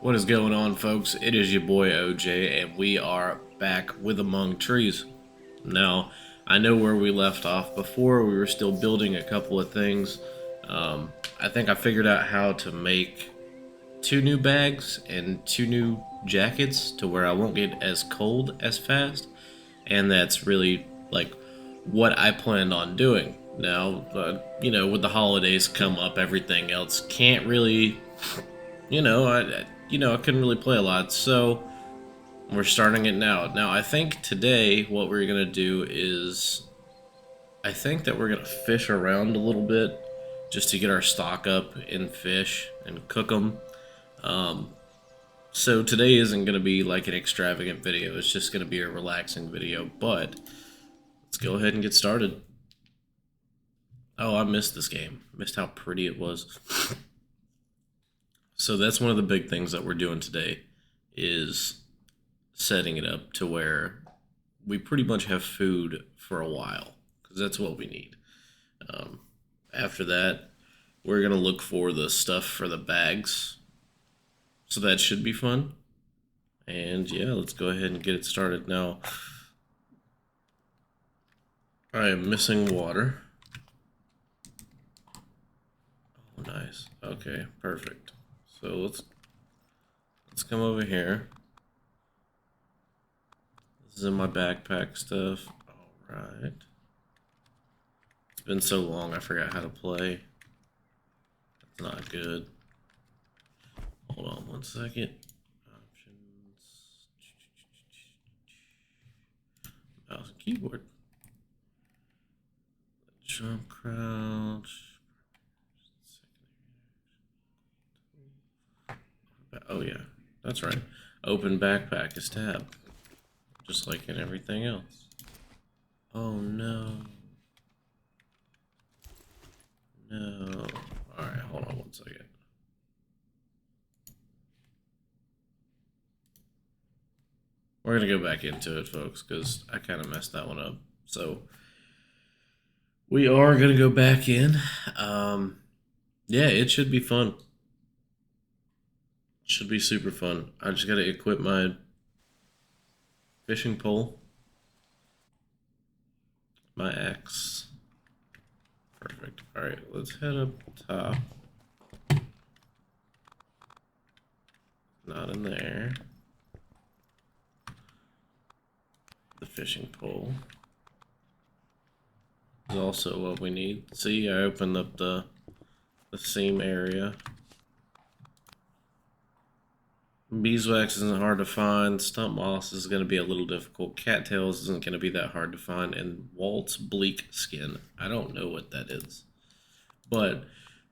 What is going on, folks? It is your boy OJ, and we are back with Among Trees. Now, I know where we left off before. We were still building a couple of things. I think I figured out how to make two new bags and two new jackets to where I won't get as cold as fast, and that's really like what I planned on doing. Now, with the holidays come up, everything else can't really I couldn't really play a lot, so we're starting it now. Now, I think today what we're gonna do is, I think that we're gonna fish around a little bit just to get our stock up in fish and cook them. Um, so today isn't gonna be like an extravagant video. It's just gonna be a relaxing video. But let's go ahead and get started. Oh, I missed this game. Missed how pretty it was. So that's one of the big things that we're doing today is setting it up to where we pretty much have food for a while because that's what we need. Um, After that, we're gonna look for the stuff for the bags, so that should be fun. And yeah, let's go ahead and get it started now. I am missing water. Oh, nice. Okay, perfect. So let's come over here. This is in my backpack stuff. Alright. It's been so long I forgot how to play. That's not good. Hold on one second. Options. Mouse and keyboard. Jump crouch. Oh yeah, that's right. Open backpack is tab. Just like in everything else. Oh no. No. Alright, hold on one second. We're gonna go back into it, folks, because I kind of messed that one up. So, we are gonna go back in. Yeah, it should be fun. Should be super fun. I just gotta equip my fishing pole, my axe. Perfect. Alright, let's head up top. Not in there. The fishing pole is also what we need. See, I opened up the seam area. Beeswax isn't hard to find. Stump moss is going to be a little difficult. Cattails isn't going to be that hard to find. And Walt's bleak skin. I don't know what that is. But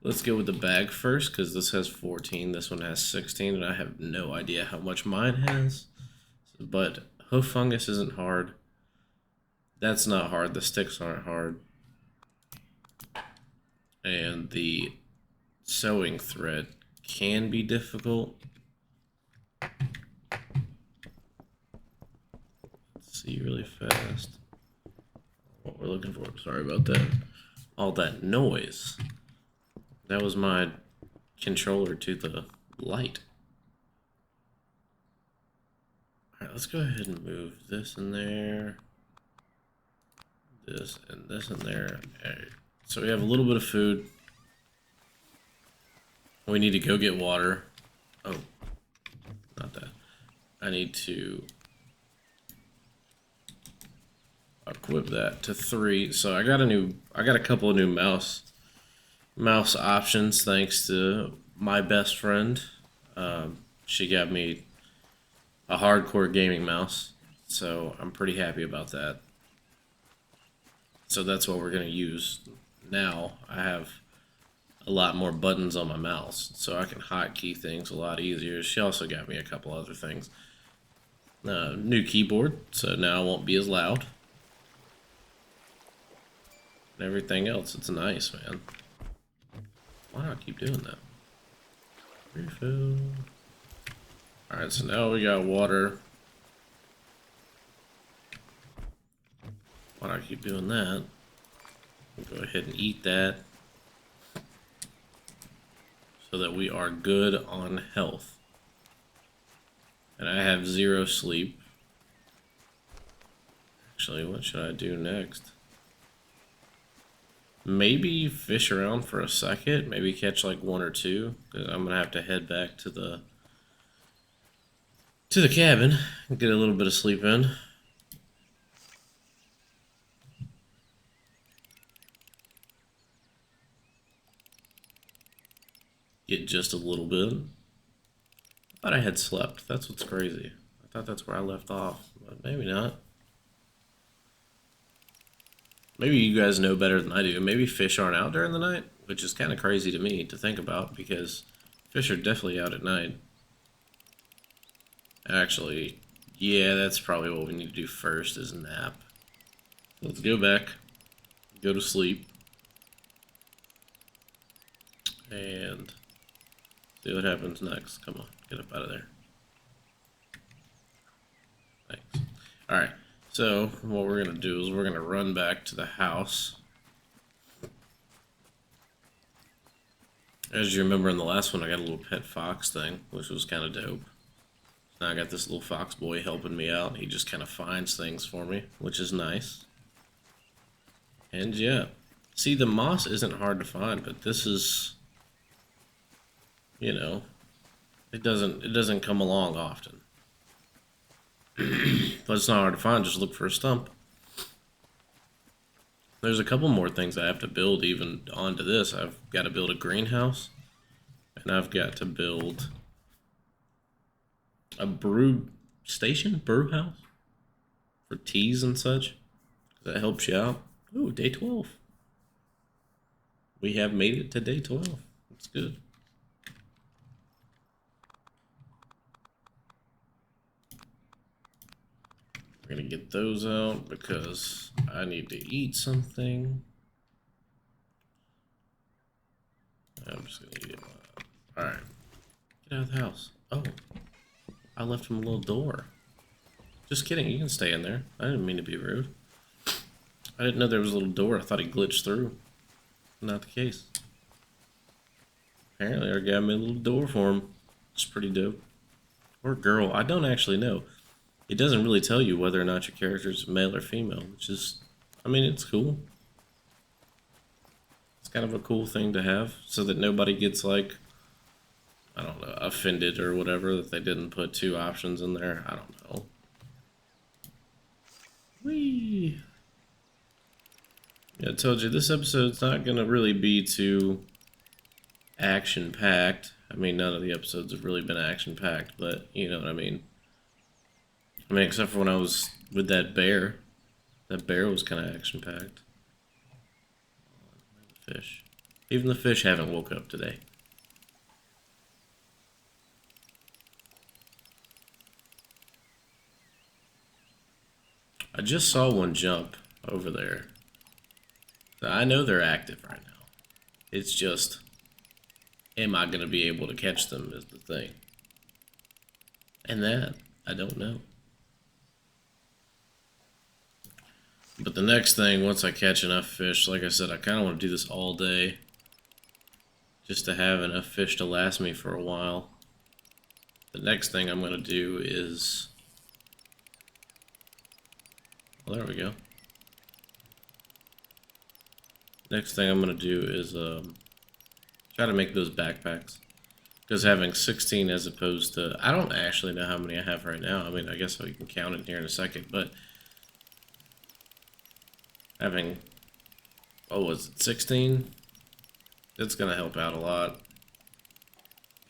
let's go with the bag first, because this has 14. This one has 16. And I have no idea how much mine has. But hoof fungus isn't hard. That's not hard. The sticks aren't hard. And the sewing thread can be difficult. See really fast what we're looking for. Sorry about that. All that noise. That was my controller to the light. Alright, let's go ahead and move this in there. This and this in there. Alright. So we have a little bit of food. We need to go get water. Oh, not that. I need to equip that to 3. So I got a couple of new mouse options thanks to my best friend. She got me a hardcore gaming mouse, so I'm pretty happy about that. So that's what we're gonna use now. I have a lot more buttons on my mouse, so I can hotkey things a lot easier. She also got me a couple other things. New keyboard, so now I won't be as loud. And everything else, it's nice, man. Why do I keep doing that? Refill. Alright, so now we got water. Why do I keep doing that? We'll go ahead and eat that, so that we are good on health. And I have 0 sleep. Actually, what should I do next? Maybe fish around for a second. Maybe catch like 1 or 2. Because I'm going to have to head back to the cabin and get a little bit of sleep in. Get just a little bit. I thought I had slept. That's what's crazy. I thought that's where I left off, but maybe not. Maybe you guys know better than I do. Maybe fish aren't out during the night, which is kind of crazy to me to think about because fish are definitely out at night. Actually, yeah, that's probably what we need to do first is nap. Let's go back, go to sleep, and see what happens next. Come on, get up out of there. Thanks. Alright, so what we're going to do is we're going to run back to the house. As you remember in the last one, I got a little pet fox thing, which was kind of dope. Now I got this little fox boy helping me out. He just kind of finds things for me, which is nice. And yeah, see, the moss isn't hard to find, but this is, you know, it doesn't come along often. But it's not hard to find. Just look for a stump. There's a couple more things I have to build even onto this. I've got to build a greenhouse, and I've got to build a brew house for teas and such. That helps you out. Ooh, day 12. We have made it to day 12. That's good. We're gonna get those out because I need to eat something. I'm just gonna eat it. Alright. Get out of the house. Oh. I left him a little door. Just kidding, you can stay in there. I didn't mean to be rude. I didn't know there was a little door. I thought he glitched through. Not the case. Apparently our guy made a little door for him. It's pretty dope. Or girl, I don't actually know. It doesn't really tell you whether or not your character is male or female, which is, I mean, it's cool. It's kind of a cool thing to have, so that nobody gets, like, I don't know, offended or whatever, that they didn't put 2 options in there. I don't know. Whee! Yeah, I told you, this episode's not going to really be too action-packed. I mean, none of the episodes have really been action-packed, but you know what I mean. I mean, except for when I was with that bear. That bear was kind of action-packed. Fish. Even the fish haven't woke up today. I just saw one jump over there. I know they're active right now. It's just, am I going to be able to catch them is the thing. And that, I don't know. But the next thing, once I catch enough fish, like I said, I kind of want to do this all day. Just to have enough fish to last me for a while. The next thing I'm going to do is... Well, there we go. Next thing I'm going to do is try to make those backpacks. Because having 16 as opposed to... I don't actually know how many I have right now. I mean, I guess we can count it here in a second, but... Having... Oh, was it 16? That's going to help out a lot.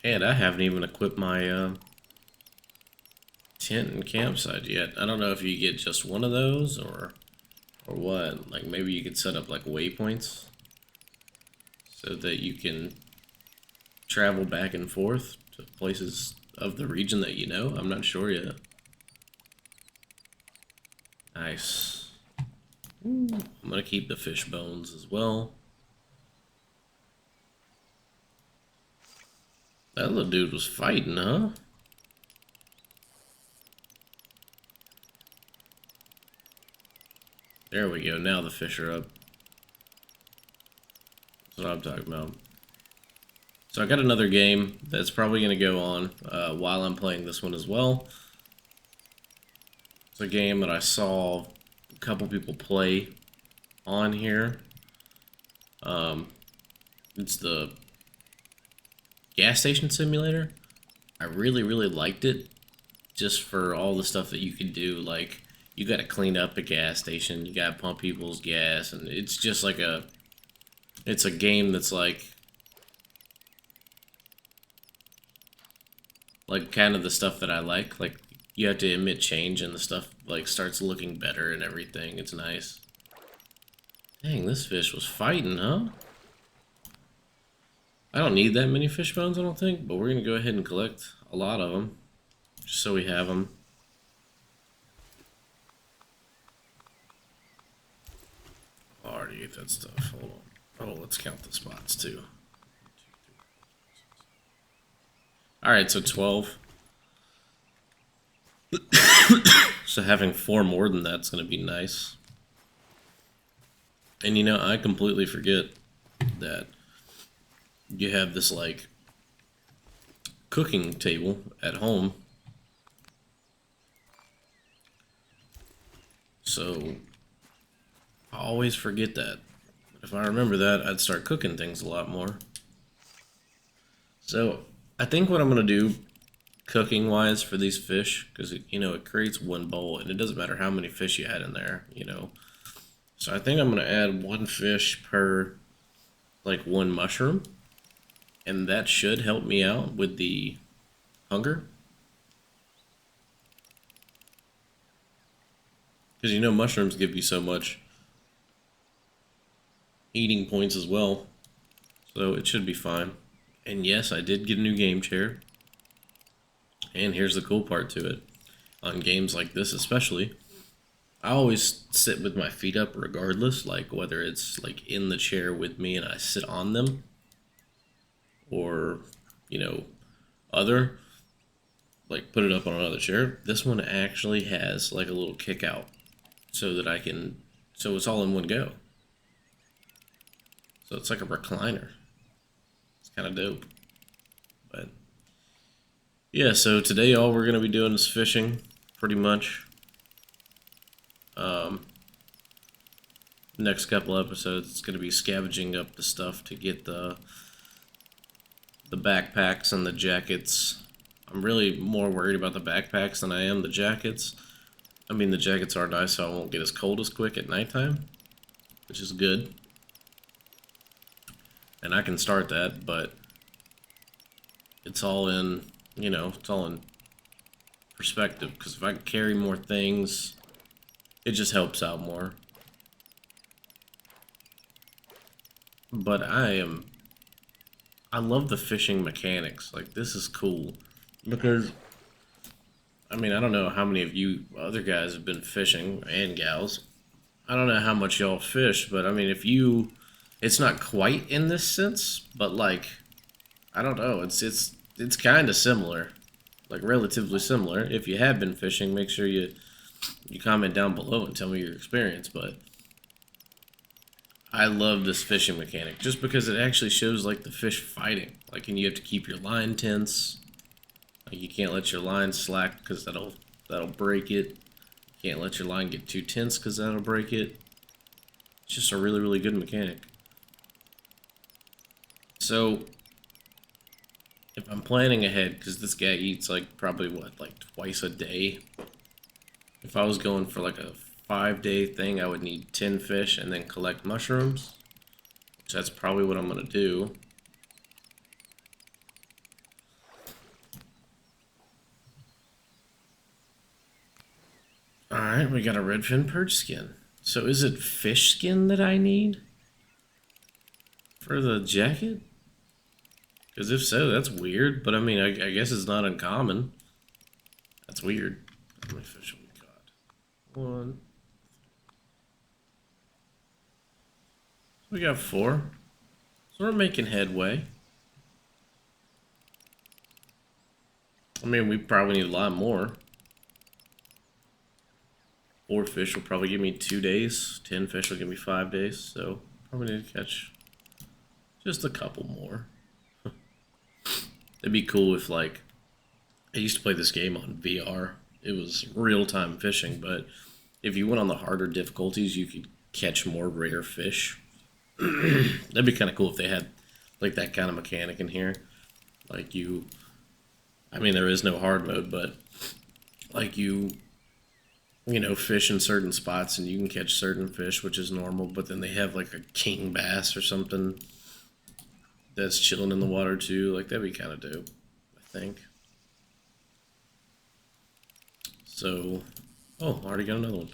And I haven't even equipped my tent and campsite yet. I don't know if you get just one of those or what. Like maybe you could set up like waypoints so that you can travel back and forth to places of the region that you know. I'm not sure yet. Nice. Ooh, I'm gonna keep the fish bones as well. That little dude was fighting, huh? There we go. Now the fish are up. That's what I'm talking about. So I got another game that's probably going to go on while I'm playing this one as well. It's a game that I saw a couple people play on here. It's the gas station simulator. I really, really liked it just for all the stuff that you can do. Like, you got to clean up a gas station, you got to pump people's gas, and it's just like it's a game that's like kind of the stuff that I like. Like, you have to emit change and the stuff like starts looking better and everything. It's nice. Dang, this fish was fighting, huh? I don't need that many fish bones, I don't think, but we're gonna go ahead and collect a lot of them, just so we have them. I already ate that stuff. Hold on. Oh, let's count the spots too. Alright, so 12. So having 4 more than that's gonna be nice. And you know, I completely forget that you have this like cooking table at home. So I always forget that. If I remember that, I'd start cooking things a lot more. So I think what I'm gonna do cooking wise for these fish, because you know it creates one bowl and it doesn't matter how many fish you add in there, you know. So I think I'm gonna add 1 fish per like 1 mushroom, and that should help me out with the hunger. Because you know mushrooms give you so much eating points as well, so it should be fine. And yes, I did get a new game chair. And here's the cool part to it. On games like this especially, I always sit with my feet up regardless, like whether it's like in the chair with me and I sit on them, or, you know, other, like put it up on another chair. This one actually has like a little kick out so that I can, so it's all in one go. So it's like a recliner. It's kind of dope. But yeah, so today all we're going to be doing is fishing, pretty much. Next couple episodes, it's going to be scavenging up the stuff to get the backpacks and the jackets. I'm really more worried about the backpacks than I am the jackets. I mean, the jackets are nice, so I won't get as cold as quick at nighttime, which is good. And I can start that, but it's all in, you know, it's all in perspective, because if I can carry more things, it just helps out more. But I love the fishing mechanics. Like, this is cool. Because, I mean, I don't know how many of you other guys have been fishing, and gals. I don't know how much y'all fish, but I mean, if you, it's not quite in this sense, but like, I don't know, it's kind of similar. Like, relatively similar. If you have been fishing, make sure you comment down below and tell me your experience, but I love this fishing mechanic just because it actually shows like the fish fighting. Like, and you have to keep your line tense. Like, you can't let your line slack because that'll break it. You can't let your line get too tense because that'll break it. It's just a really, really good mechanic. So if I'm planning ahead, because this guy eats like probably what, like twice a day. If I was going for like a 5-day thing, I would need 10 fish and then collect mushrooms, which that's probably what I'm gonna do. Alright, we got a redfin perch skin. So is it fish skin that I need for the jacket? Because if so, that's weird. But I mean, I guess it's not uncommon. That's weird. How many fish have we got? 1. We got 4. So we're making headway. I mean, we probably need a lot more. 4 fish will probably give me 2 days. 10 fish will give me 5 days. So probably need to catch just a couple more. It'd be cool if, like, I used to play this game on VR. It was real time fishing, but if you went on the harder difficulties, you could catch more rare fish. That'd be kind of cool if they had like that kind of mechanic in here. Like I mean, there is no hard mode, but like fish in certain spots and you can catch certain fish, which is normal. But then they have like a king bass or something that's chilling in the water too. Like that'd be kind of dope, I think. So, oh, I already got another one.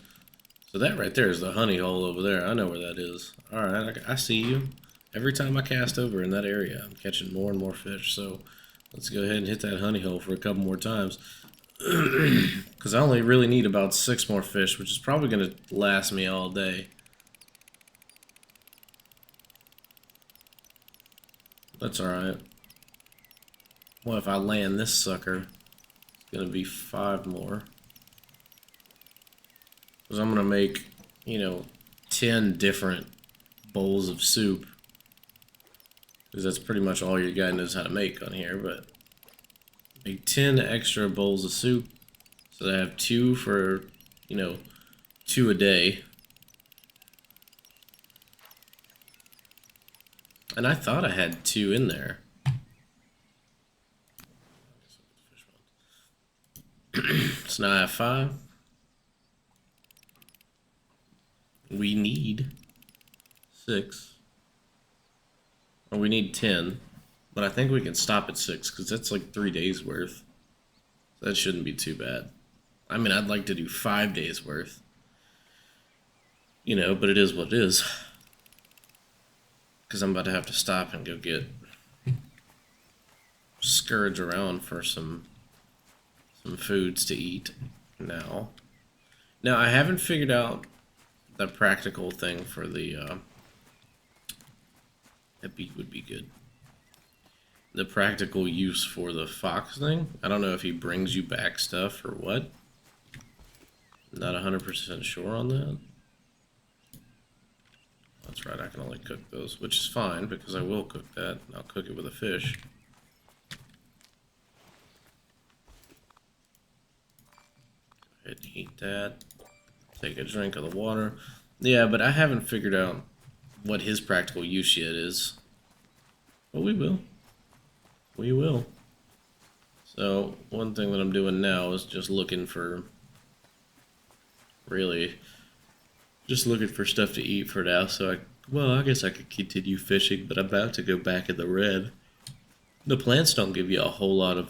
So that right there is the honey hole over there. I know where that is. All right, I see you. Every time I cast over in that area, I'm catching more and more fish. So let's go ahead and hit that honey hole for a couple more times. Because I only really need about 6 more fish, which is probably going to last me all day. That's alright. Well, if I land this sucker, it's going to be 5 more. Because I'm going to make, 10 different bowls of soup. Because that's pretty much all your guy knows how to make on here, but make 10 extra bowls of soup. So that I have 2 for, 2 a day. And I thought I had 2 in there. So now I have 5. We need 6. Or we need 10. But I think we can stop at 6 because that's like 3 days worth. So that shouldn't be too bad. I mean, I'd like to do 5 days worth. But it is what it is. Because I'm about to have to stop and go get scourge around for some foods to eat now. Now, I haven't figured out the practical thing for the that beak would be good. The practical use for the fox thing. I don't know if he brings you back stuff or what. Not 100% sure on that. That's right, I can only cook those, which is fine because I will cook that. I'll cook it with a fish. Go ahead and eat that. Take a drink of the water. Yeah, but I haven't figured out what his practical use yet is. But we will. We will. So, one thing that I'm doing now is just looking for... Really... Just looking for stuff to eat for now, so I guess I could continue fishing, but I'm about to go back in the red. The plants don't give you a whole lot of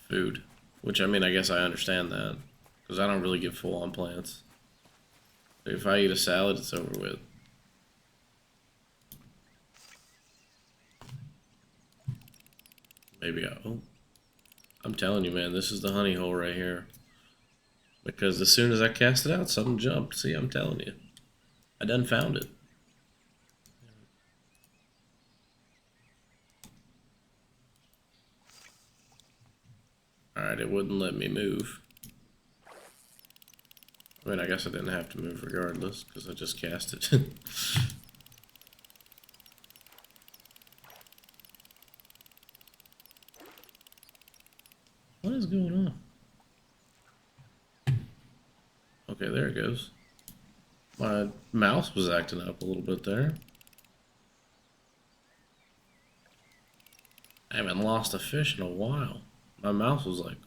food, which I mean, I guess I understand that, because I don't really get full on plants. If I eat a salad, it's over with. Maybe I'm telling you, man, this is the honey hole right here. Because as soon as I cast it out, something jumped. See, I'm telling you. I done found it. Alright, it wouldn't let me move. I mean, I guess I didn't have to move regardless, because I just cast it. What is going on? Okay, there it goes. My mouse was acting up a little bit there. I haven't lost a fish in a while. My mouse was like,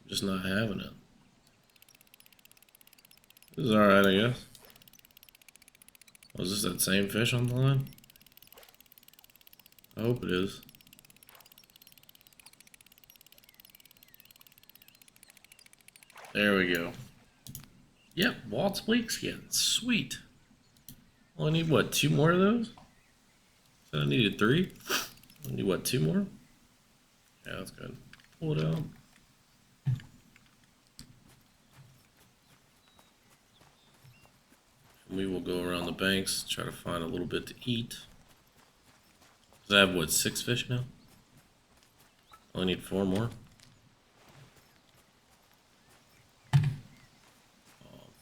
just not having it. This is alright, I guess. Was this that same fish on the line? I hope it is. There we go. Yep, Walt's Bleak skin. Sweet. Well, I need, what, 2 more of those? Said I needed 3. I need, what, 2 more? Yeah, that's good. Pull it out. And we will go around the banks, try to find a little bit to eat. Because I have, what, 6 fish now? I only need 4 more.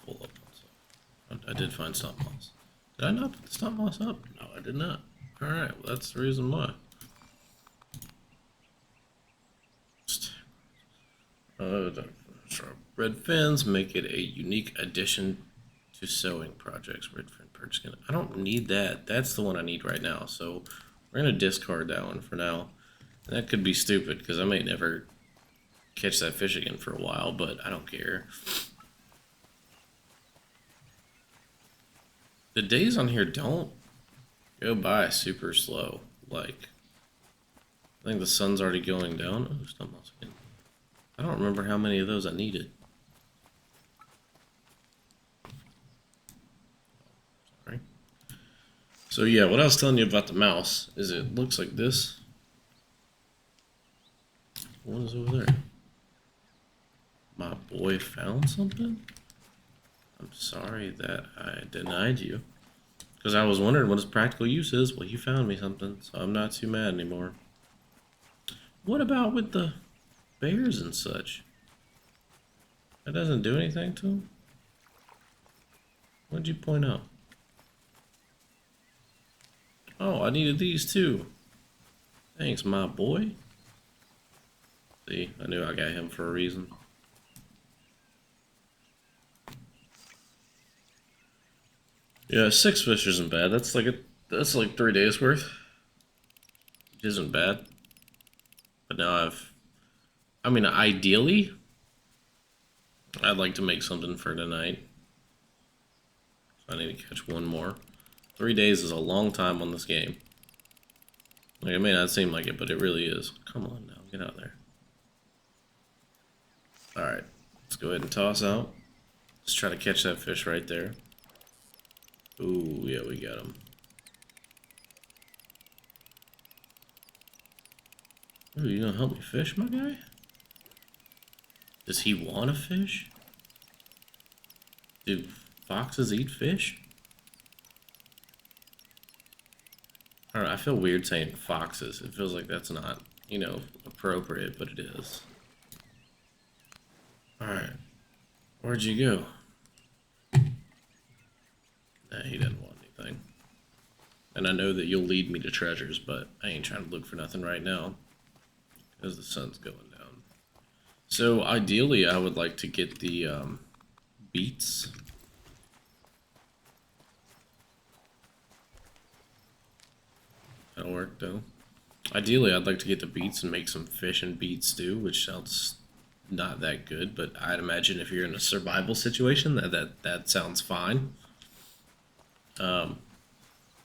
Full up on stuff. I did find stump moss. Did I not put the stump moss up? No, I did not. Alright, well, that's the reason why. Red fins make it a unique addition to sewing projects. Red fin perch skin. I don't need that. That's the one I need right now. So we're gonna discard that one for now. And that could be stupid because I may never catch that fish again for a while, but I don't care. The days on here don't go by super slow. Like, I think the sun's already going down. Oh, stop mossing. I don't remember how many of those I needed. Sorry. So yeah, what I was telling you about the mouse is it looks like this. What is over there? My boy found something? I'm sorry that I denied you. Because I was wondering what his practical use is. Well, you found me something, so I'm not too mad anymore. What about with the bears and such? That doesn't do anything to them? What'd you point out? Oh, I needed these too. Thanks, my boy. See, I knew I got him for a reason. Yeah, 6 fish isn't bad. That's like 3 days worth. Which isn't bad. But now I mean, ideally, I'd like to make something for tonight. So I need to catch one more. 3 days is a long time on this game. Like, it may not seem like it, but it really is. Come on now, get out of there. Alright, let's go ahead and toss out. Let's try to catch that fish right there. Ooh, yeah, we got him. Ooh, you gonna help me fish, my guy? Does he want to fish? Do foxes eat fish? I don't know, I feel weird saying foxes. It feels like that's not, you know, appropriate, but it is. Alright. Where'd you go? Nah, he doesn't want anything. And I know that you'll lead me to treasures, but I ain't trying to look for nothing right now. Because the sun's going down. So, ideally, I would like to get the, beets. That'll work, though. Ideally, I'd like to get the beets and make some fish and beet stew, which sounds not that good, but I'd imagine if you're in a survival situation, that sounds fine.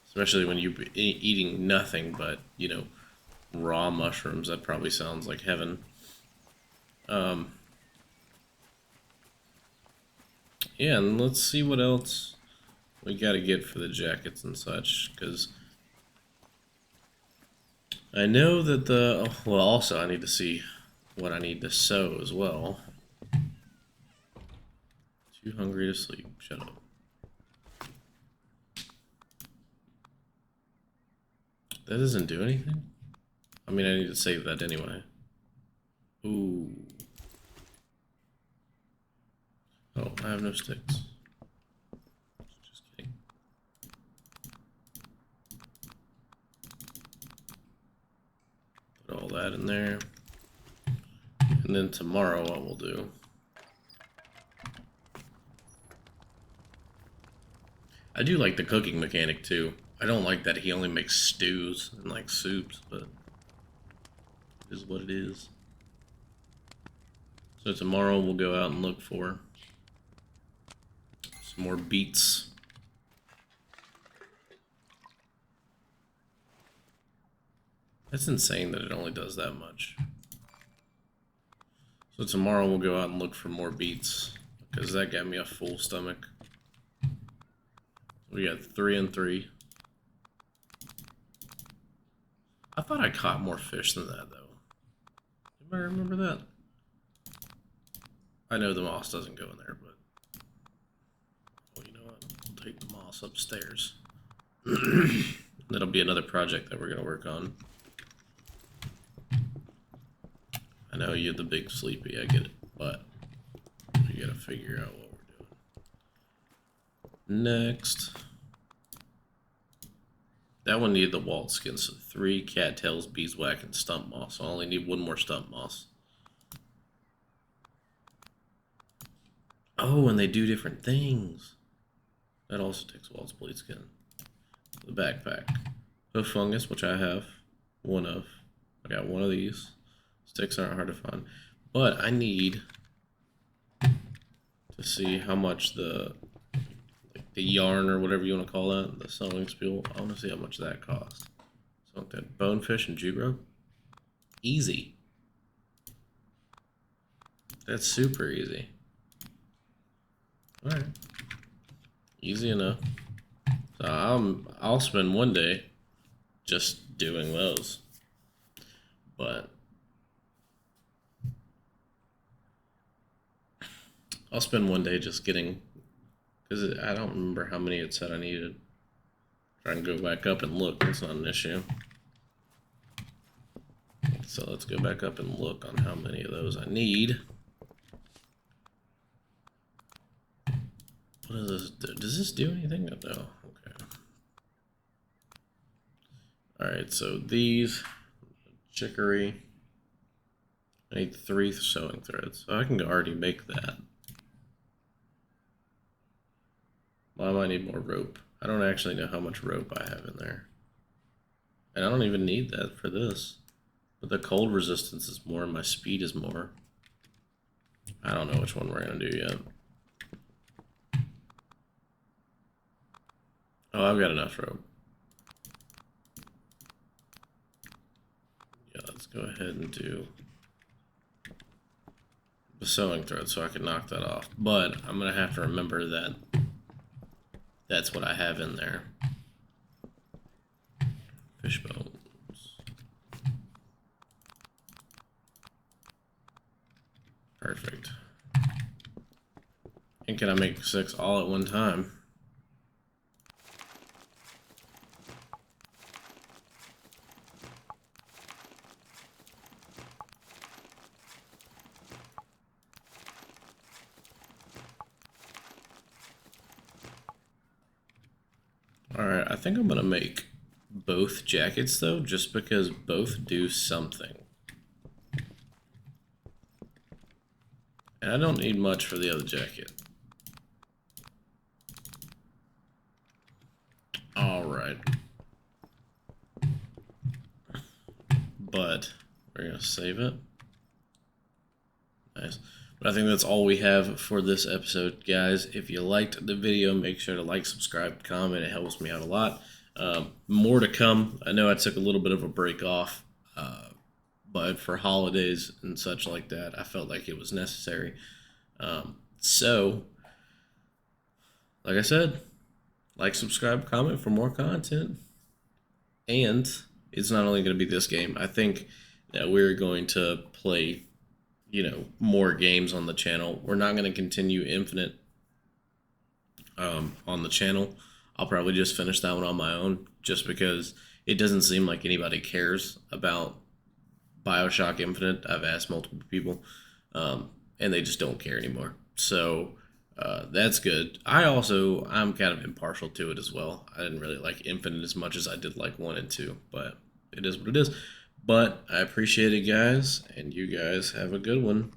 Especially when you're eating nothing but, you know, raw mushrooms. That probably sounds like heaven. Yeah, and let's see what else we gotta get for the jackets and such, because I know that well, also I need to see what I need to sew as well. Too hungry to sleep. Shut up. That doesn't do anything? I mean, I need to save that anyway. Ooh. Oh, I have no sticks. Just kidding. Put all that in there. And then tomorrow what we'll do. I do like the cooking mechanic too. I don't like that he only makes stews and like soups, but it is what it is. So tomorrow we'll go out and look for some more beets. That's insane that it only does that much. So tomorrow we'll go out and look for more beets, because that got me a full stomach. We got 3 and 3. I thought I caught more fish than that, though. Anybody remember that? I know the moss doesn't go in there, but... Well, you know what? We'll take the moss upstairs. That'll be another project that we're going to work on. I know you're the big sleepy, I get it, but we got to figure out what we're doing. Next. That one needed the walled skin, so 3 cattails, beeswax, and stump moss. So I only need 1 more stump moss. Oh, and they do different things. That also takes walled split skin. The backpack. Hoof fungus, which I have 1 of. I got 1 of these. Sticks aren't hard to find. But I need to see how much the yarn or whatever you want to call that, the sewing spool. I want to see how much that costs. Something bonefish and jute rope. Easy. That's super easy. All right. Easy enough. So I'll spend one day just doing those. But I'll spend one day just getting, because I don't remember how many it said I needed. Try and go back up and look. That's not an issue. So let's go back up and look on how many of those I need. What does this do? Does this do anything? No. Okay. Alright, so these, chicory, I need 3 sewing threads. So I can already make that. Why do I need more rope? I don't actually know how much rope I have in there. And I don't even need that for this. But the cold resistance is more and my speed is more. I don't know which one we're going to do yet. Oh, I've got enough rope. Yeah, let's go ahead and do the sewing thread so I can knock that off. But I'm going to have to remember that that's what I have in there. Fish bones. Perfect. And can I make 6 all at one time? Alright, I think I'm gonna make both jackets though, just because both do something. And I don't need much for the other jacket. Alright. But we're gonna save it. Nice. But I think that's all we have for this episode, guys. If you liked the video, make sure to like, subscribe, comment. It helps me out a lot. More to come. I know I took a little bit of a break off, but for holidays and such like that, I felt like it was necessary. So, like I said, like, subscribe, comment for more content. And it's not only going to be this game. I think that we're going to play, more games on the channel. We're not going to continue Infinite on the channel. I'll probably just finish that one on my own, just because it doesn't seem like anybody cares about BioShock Infinite. I've asked multiple people, and they just don't care anymore. So that's good. I'm kind of impartial to it as well. I didn't really like Infinite as much as I did like 1 and 2, but it is what it is. But I appreciate it, guys, and you guys have a good one.